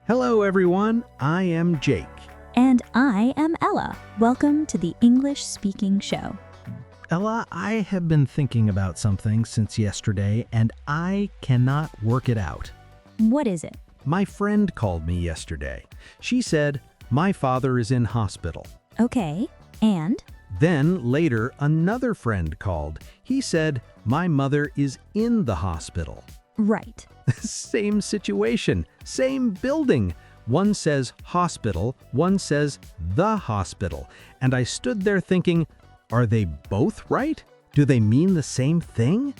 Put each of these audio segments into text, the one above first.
Hello, everyone. I am Jake. And I am Ella. Welcome to the English Speaking Show. Ella, I have been thinking about something since yesterday, and I cannot work it out. What is it? My friend called me yesterday. She said, "My father is in hospital." Okay, and? Then later, another friend called. He said, "My mother is in the hospital." Right. Same situation, same building. One says hospital, one says the hospital. And I stood there thinking, are they both right? Do they mean the same thing?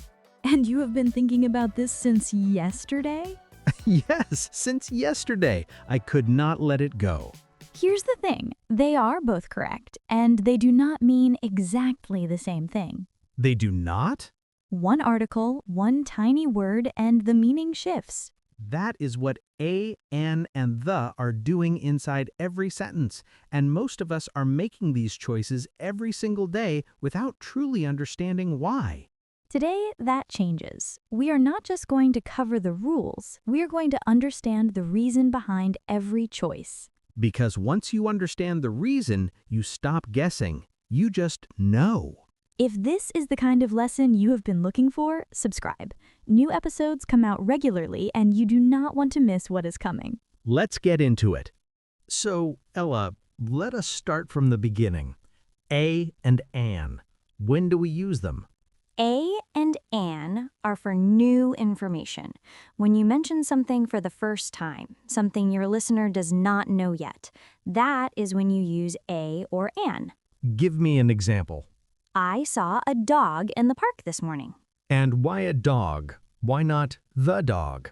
And you have been thinking about this since yesterday? Yes, since yesterday. I could not let it go. Here's the thing. They are both correct, and they do not mean exactly the same thing. They do not? One article, one tiny word, and the meaning shifts. That is what a, an, and the are doing inside every sentence, and most of us are making these choices every single day without truly understanding why. Today, that changes. We are not just going to cover the rules, we are going to understand the reason behind every choice. Because once you understand the reason, you stop guessing. You just know. If this is the kind of lesson you have been looking for, subscribe. New episodes come out regularly, and you do not want to miss what is coming. Let's get into it. So, Ella, let us start from the beginning. A and an. When do we use them? A and an are for new information. When you mention something for the first time, something your listener does not know yet, that is when you use a or an. Give me an example. I saw a dog in the park this morning. And why a dog? Why not the dog?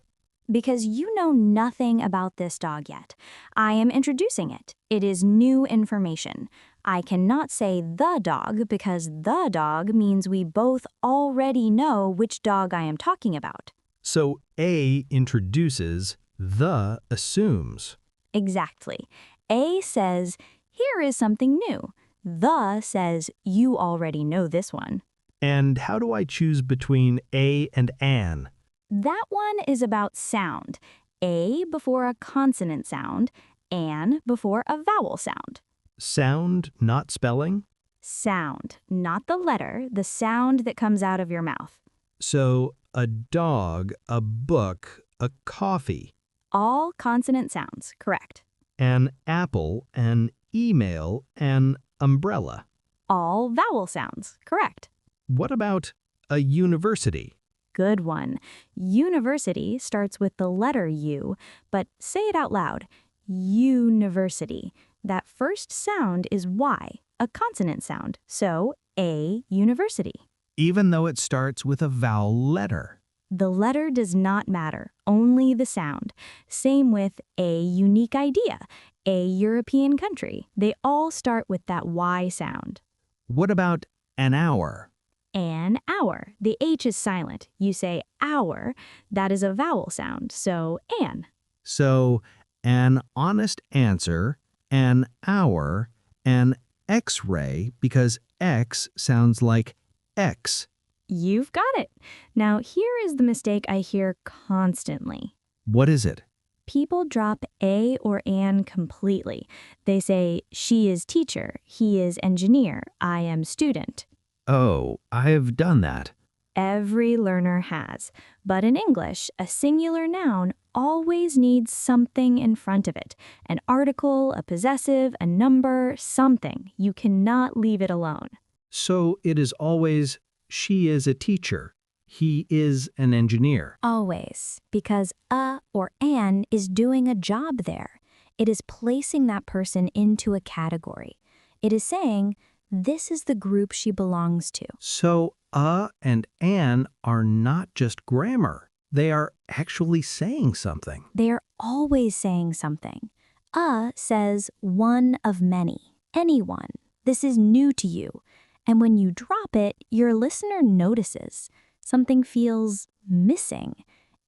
Because you know nothing about this dog yet. I am introducing it. It is new information. I cannot say the dog because the dog means we both already know which dog I am talking about. So A introduces, the assumes. Exactly. A says, here is something new. The says, you already know this one. And how do I choose between A and an? That one is about sound. A before a consonant sound, an before a vowel sound. Sound, not spelling? Sound, not the letter, the sound that comes out of your mouth. So a dog, a book, a coffee. All consonant sounds, correct. An apple, an email, an umbrella. All vowel sounds, correct. What about a university? Good one. University starts with the letter U, but say it out loud. University. That first sound is Y, a consonant sound, so a university. Even though it starts with a vowel letter. The letter does not matter, only the sound. Same with a unique idea, a European country. They all start with that Y sound. What about an hour? An hour. The H is silent. You say hour, that is a vowel sound, so an. So an honest answer, an hour, an X-ray, because X sounds like X. You've got it. Now, here is the mistake I hear constantly. What is it? People drop a or an completely. They say, she is teacher, he is engineer, I am student. Oh, I've done that. Every learner has. But in English, a singular noun always needs something in front of it. An article, a possessive, a number, something. You cannot leave it alone. So it is always, she is a teacher. He is an engineer. Always, because a or an is doing a job there. It is placing that person into a category. It is saying, this is the group she belongs to. So a and an are not just grammar. They are actually saying something. They are always saying something. A says one of many, anyone. This is new to you. And when you drop it, your listener notices. Something feels missing,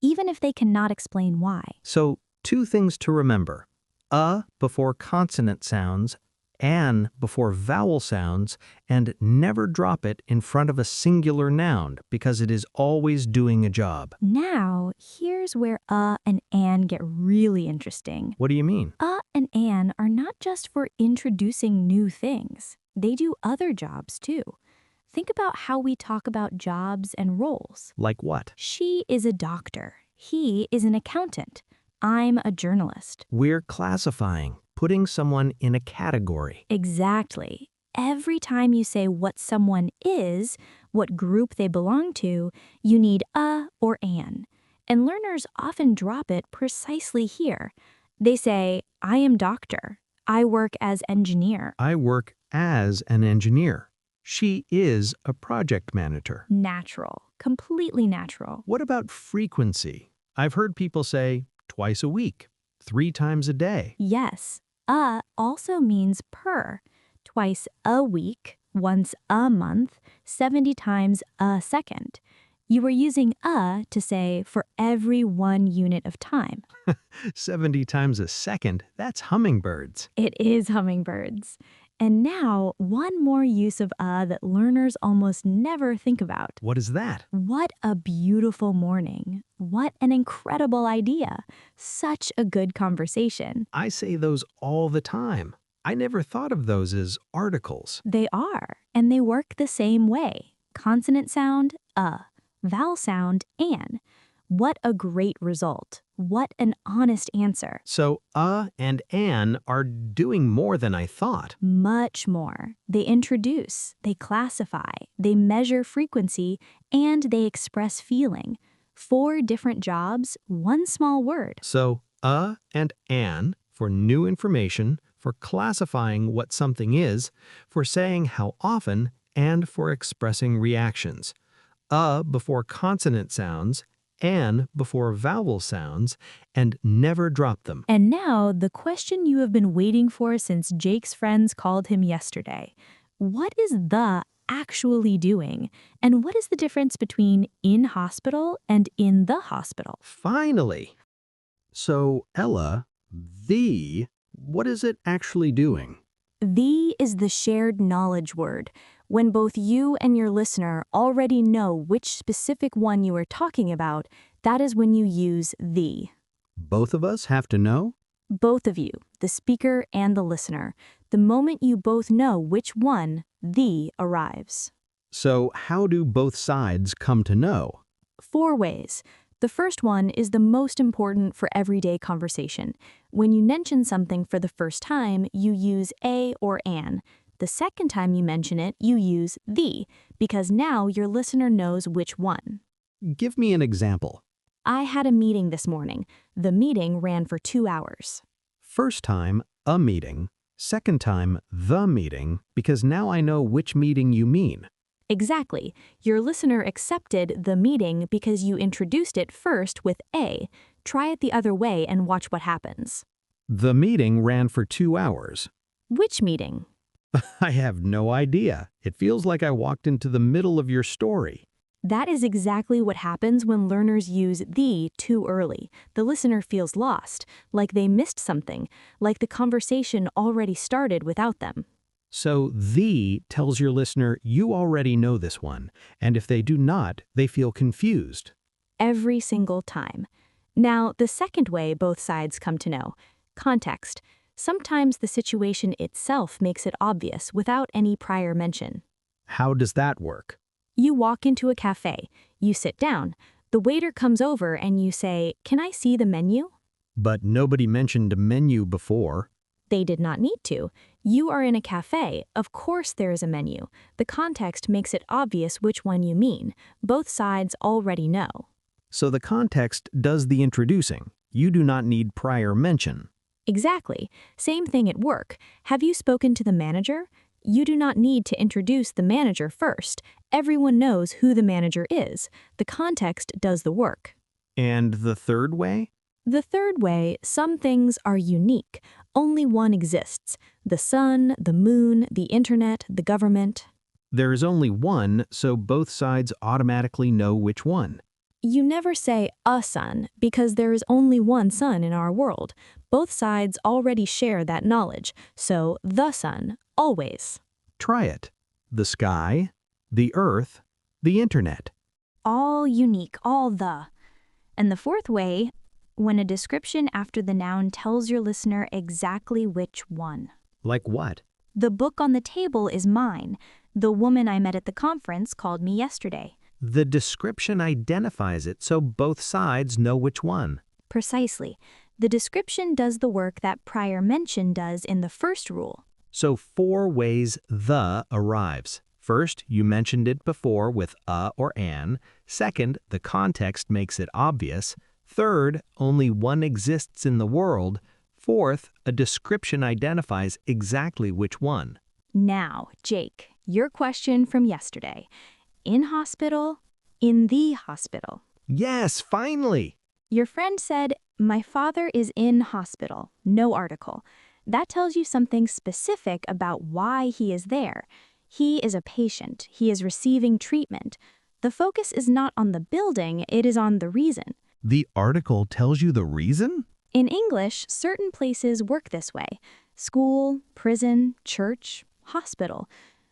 even if they cannot explain why. So two things to remember. A before consonant sounds, an before vowel sounds, and never drop it in front of a singular noun because it is always doing a job. Now, here's where and an get really interesting. What do you mean? And an are not just for introducing new things. They do other jobs too. Think about how we talk about jobs and roles. Like what? She is a doctor. He is an accountant. I'm a journalist. We're classifying, putting someone in a category. Exactly. Every time you say what someone is, what group they belong to, you need a or an. And learners often drop it precisely here. They say, I am doctor. I work as engineer. I work as an engineer. She is a project manager. Natural. Completely natural. What about frequency? I've heard people say twice a week, 3 times a day. Yes. Also means per. Twice a week, once a month, 70 times a second. You are using to say for every 1 unit of time. 70 times a second, that's hummingbirds. It is hummingbirds. And now, one more use of that learners almost never think about. What is that? What a beautiful morning. What an incredible idea. Such a good conversation. I say those all the time. I never thought of those as articles. They are, and they work the same way. Consonant sound, vowel sound, an. What a great result. What an honest answer. So, and an are doing more than I thought. Much more. They introduce, they classify, they measure frequency, and they express feeling. 4 different jobs, 1 small word. So, and an for new information, for classifying what something is, for saying how often, and for expressing reactions. Before consonant sounds, an before vowel sounds, and never drop them. And now, the question you have been waiting for since Jake's friends called him yesterday. What is the actually doing? And what is the difference between in hospital and in the hospital? Finally! So, Ella, what is it actually doing? The is the shared knowledge word. When both you and your listener already know which specific one you are talking about, that is when you use the. Both of us have to know? Both of you, the speaker and the listener. The moment you both know which one, the arrives. So, how do both sides come to know? 4 ways. The first one is the most important for everyday conversation. When you mention something for the first time, you use a or an. The second time you mention it, you use the, because now your listener knows which one. Give me an example. I had a meeting this morning. The meeting ran for 2 hours. First time, a meeting. Second time, the meeting, because now I know which meeting you mean. Exactly. Your listener accepted the meeting because you introduced it first with a. Try it the other way and watch what happens. The meeting ran for 2 hours. Which meeting? I have no idea. It feels like I walked into the middle of your story. That is exactly what happens when learners use the too early. The listener feels lost, like they missed something, like the conversation already started without them. So the tells your listener you already know this one, and if they do not, they feel confused. Every single time. Now, the second way both sides come to know, context. Sometimes the situation itself makes it obvious without any prior mention. How does that work? You walk into a cafe, you sit down, the waiter comes over and you say, "Can I see the menu?" But nobody mentioned a menu before. They did not need to. You are in a cafe, of course there is a menu. The context makes it obvious which one you mean. Both sides already know. So the context does the introducing. You do not need prior mention. Exactly. Same thing at work. Have you spoken to the manager? You do not need to introduce the manager first. Everyone knows who the manager is. The context does the work. And the third way? The third way, some things are unique. Only one exists. The sun, the moon, the internet, the government. There is only one, so both sides automatically know which one. You never say a sun because there is only one sun in our world. Both sides already share that knowledge, so the sun, always. Try it. The sky, the earth, the internet. All unique, all the. And the fourth way, when a description after the noun tells your listener exactly which one. Like what? The book on the table is mine. The woman I met at the conference called me yesterday. The description identifies it so both sides know which one. Precisely. The description does the work that prior mention does in the first rule. So 4 ways the arrives. First, you mentioned it before with a or an. Second, the context makes it obvious. Third, only one exists in the world. Fourth, a description identifies exactly which one. Now, Jake, your question from yesterday. In hospital, in the hospital. Yes, finally! Your friend said, my father is in hospital, no article. That tells you something specific about why he is there. He is a patient. He is receiving treatment. The focus is not on the building, it is on the reason. The article tells you the reason? In English, certain places work this way. School, prison, church, hospital.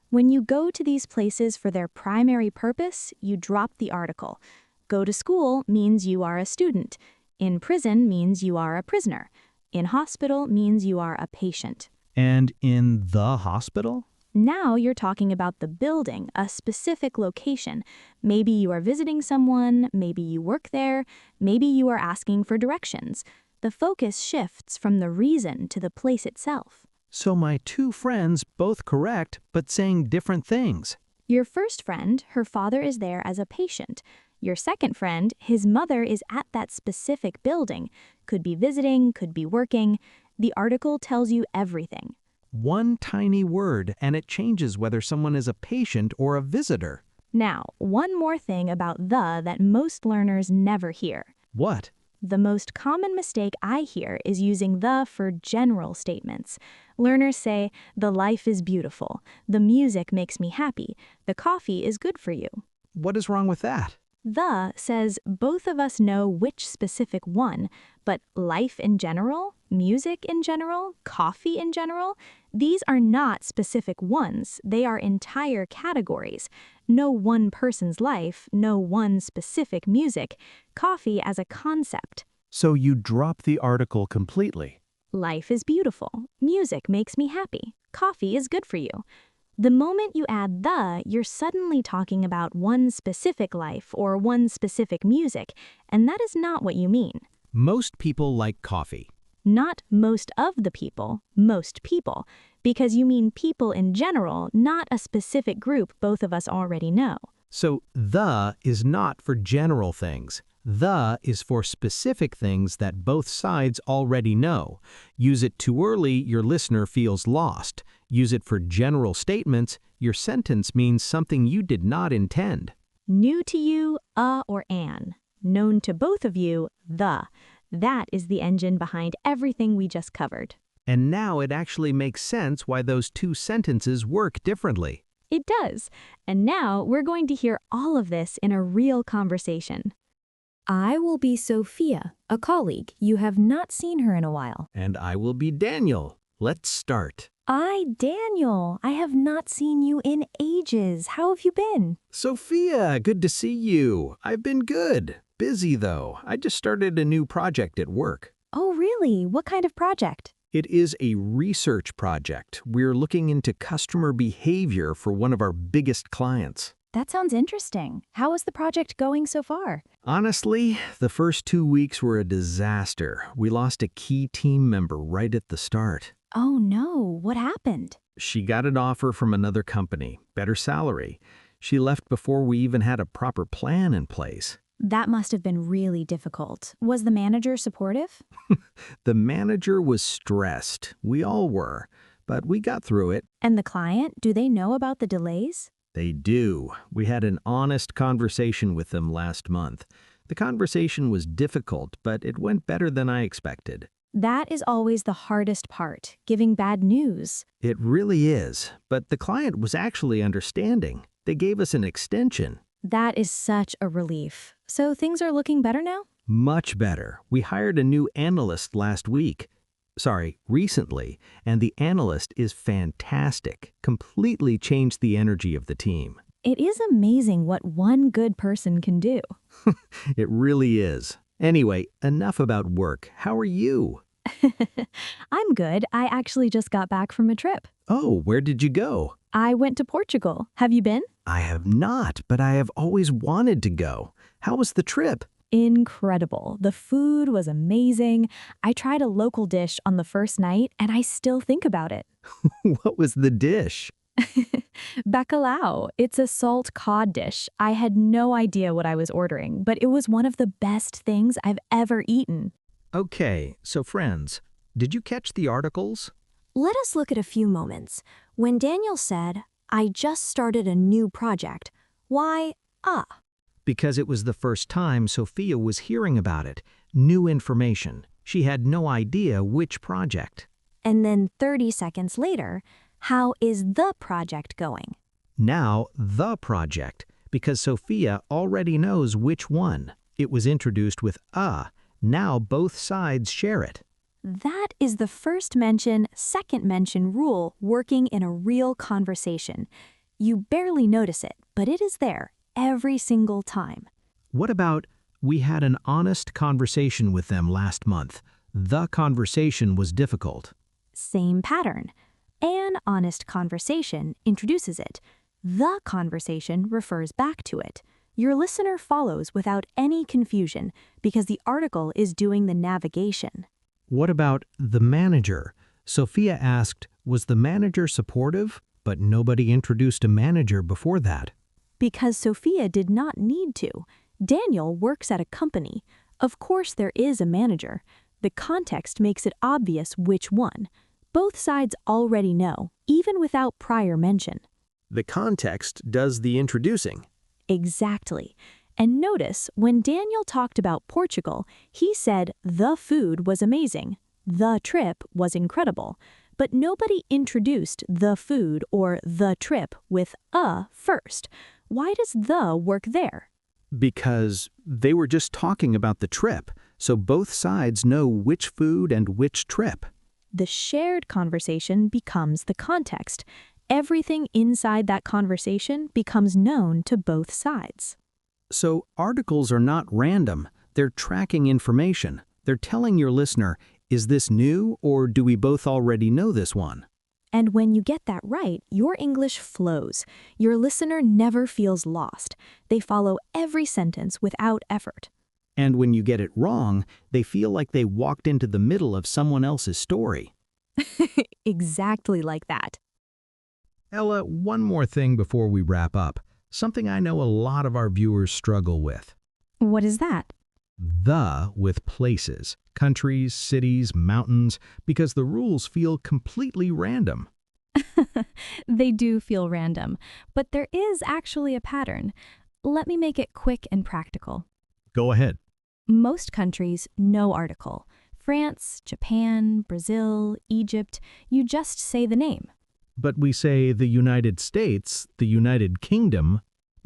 When you go to these places for their primary purpose, you drop the article. Go to school means you are a student. In prison means you are a prisoner. In hospital means you are a patient. And in the hospital? Now you're talking about the building, a specific location. Maybe you are visiting someone, maybe you work there, maybe you are asking for directions. The focus shifts from the reason to the place itself. So my 2 friends, both correct, but saying different things. Your first friend, her father is there as a patient. Your second friend, his mother is at that specific building. Could be visiting, could be working. The article tells you everything. One tiny word, and it changes whether someone is a patient or a visitor. Now, one more thing about the that most learners never hear. What? The most common mistake I hear is using the for general statements. Learners say, the life is beautiful, the music makes me happy, the coffee is good for you. What is wrong with that? The says both of us know which specific one, but life in general, music in general, coffee in general, these are not specific ones, they are entire categories. No one person's life, no one specific music, coffee as a concept. So you drop the article completely. Life is beautiful, music makes me happy, coffee is good for you. The moment you add the, you're suddenly talking about one specific life or one specific music, and that is not what you mean. Most people like coffee. Not most of the people, most people, because you mean people in general, not a specific group both of us already know. So the is not for general things. The is for specific things that both sides already know. Use it too early, your listener feels lost. Use it for general statements, your sentence means something you did not intend. New to you, a or an. Known to both of you, the. That is the engine behind everything we just covered. And now it actually makes sense why those 2 sentences work differently. It does. And now we're going to hear all of this in a real conversation. I will be Sophia, a colleague. You have not seen her in a while. And I will be Daniel. Let's start. Daniel. I have not seen you in ages. How have you been? Sophia, good to see you. I've been good. Busy though. I just started a new project at work. Oh, really? What kind of project? It is a research project. We're looking into customer behavior for one of our biggest clients. That sounds interesting. How is the project going so far? Honestly, the first 2 weeks were a disaster. We lost a key team member right at the start. Oh no, what happened? She got an offer from another company, better salary. She left before we even had a proper plan in place. That must have been really difficult. Was the manager supportive? The manager was stressed. We all were, but we got through it. And the client, do they know about the delays? They do. We had an honest conversation with them last month. The conversation was difficult, but it went better than I expected. That is always the hardest part, giving bad news. It really is, but the client was actually understanding. They gave us an extension. That is such a relief. So things are looking better now? Much better. We hired a new analyst recently, and the analyst is fantastic. Completely changed the energy of the team. It is amazing what one good person can do. It really is. Anyway, enough about work. How are you? I'm good. I actually just got back from a trip. Oh, where did you go? I went to Portugal. Have you been? I have not, but I have always wanted to go. How was the trip? Incredible. The food was amazing. I tried a local dish on the first night, and I still think about it. What was the dish? Bacalhau. It's a salt cod dish. I had no idea what I was ordering, but it was one of the best things I've ever eaten. Okay, so friends, did you catch the articles? Let us look at a few moments. When Daniel said, "I just started a new project," why, Because it was the first time Sophia was hearing about it. New information. She had no idea which project. and then 30 seconds later, how is the project going? Now, the project, because Sophia already knows which one. It was introduced with a. Now both sides share it. That is the first mention, second mention rule working in a real conversation. You barely notice it, but it is there every single time. What about, we had an honest conversation with them last month. The conversation was difficult. Same pattern. An honest conversation introduces it. The conversation refers back to it. Your listener follows without any confusion because the article is doing the navigation. What about the manager? Sophia asked, was the manager supportive? But nobody introduced a manager before that. Because Sophia did not need to. Daniel works at a company. Of course there is a manager. The context makes it obvious which one. Both sides already know, even without prior mention. The context does the introducing. Exactly. And notice, when Daniel talked about Portugal, he said the food was amazing, the trip was incredible, but nobody introduced the food or the trip with a first. Why does the work there? Because they were just talking about the trip, so both sides know which food and which trip. The shared conversation becomes the context. Everything inside that conversation becomes known to both sides. So articles are not random. They're tracking information. They're telling your listener, is this new or do we both already know this one? And when you get that right, your English flows. Your listener never feels lost. They follow every sentence without effort. And when you get it wrong, they feel like they walked into the middle of someone else's story. Exactly like that. Ella, one more thing before we wrap up. Something I know a lot of our viewers struggle with. What is that? The with places, countries, cities, mountains, because the rules feel completely random. They do feel random, but there is actually a pattern. Let me make it quick and practical. Go ahead. Most countries, no article. France, Japan, Brazil, Egypt, you just say the name. But we say the United States, the United Kingdom.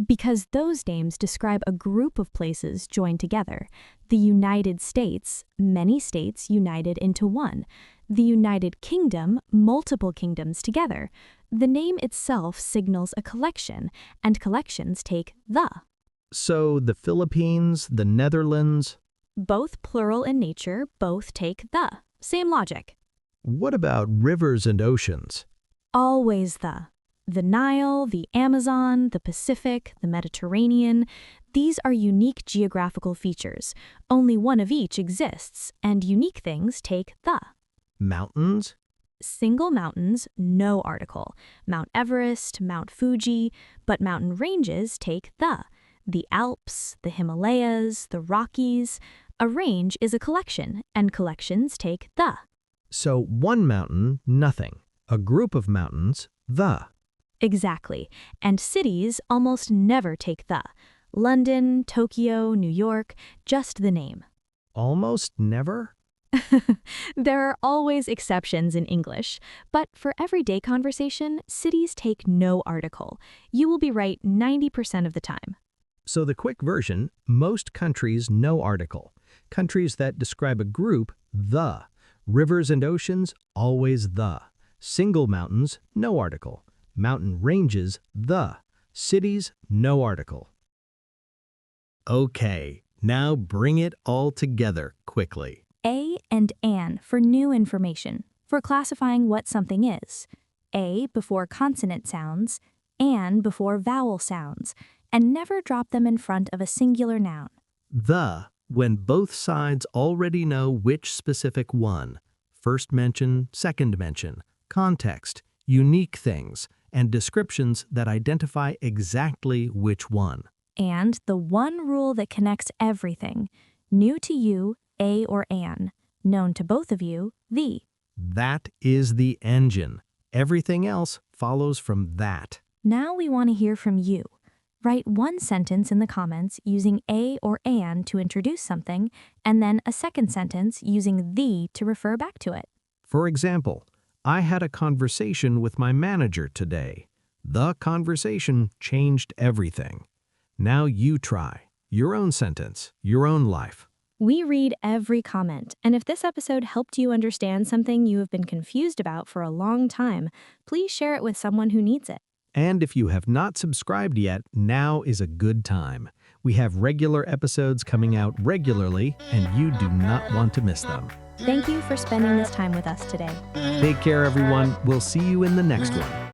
Because those names describe a group of places joined together. The United States, many states united into one. The United Kingdom, multiple kingdoms together. The name itself signals a collection, and collections take the. So the Philippines, the Netherlands. Both plural in nature, both take the. Same logic. What about rivers and oceans? Always the. The Nile, the Amazon, the Pacific, the Mediterranean, these are unique geographical features. Only one of each exists, and unique things take the. Mountains? Single mountains, no article. Mount Everest, Mount Fuji, but mountain ranges take the. The Alps, the Himalayas, the Rockies. A range is a collection, and collections take the. So one mountain, nothing. A group of mountains, the. Exactly. And cities almost never take the. London, Tokyo, New York, just the name. Almost never? There are always exceptions in English, but for everyday conversation, cities take no article. You will be right 90% of the time. So the quick version, most countries, no article. Countries that describe a group, the. Rivers and oceans, always the. Single mountains, no article. Mountain ranges, the. Cities, no article. Okay, now bring it all together quickly. A and an for new information, for classifying what something is. A before consonant sounds, an before vowel sounds, and never drop them in front of a singular noun. The, when both sides already know which specific one. First mention, second mention, context, unique things, and descriptions that identify exactly which one. And the one rule that connects everything. New to you, a or an. Known to both of you, the. That is the engine. Everything else follows from that. Now we want to hear from you. Write one sentence in the comments using a or an to introduce something, and then a second sentence using the to refer back to it. For example, I had a conversation with my manager today. The conversation changed everything. Now you try. Your own sentence, your own life. We read every comment, and if this episode helped you understand something you have been confused about for a long time, please share it with someone who needs it. And if you have not subscribed yet, now is a good time. We have regular episodes coming out regularly, and you do not want to miss them. Thank you for spending this time with us today. Take care, everyone. We'll see you in the next one.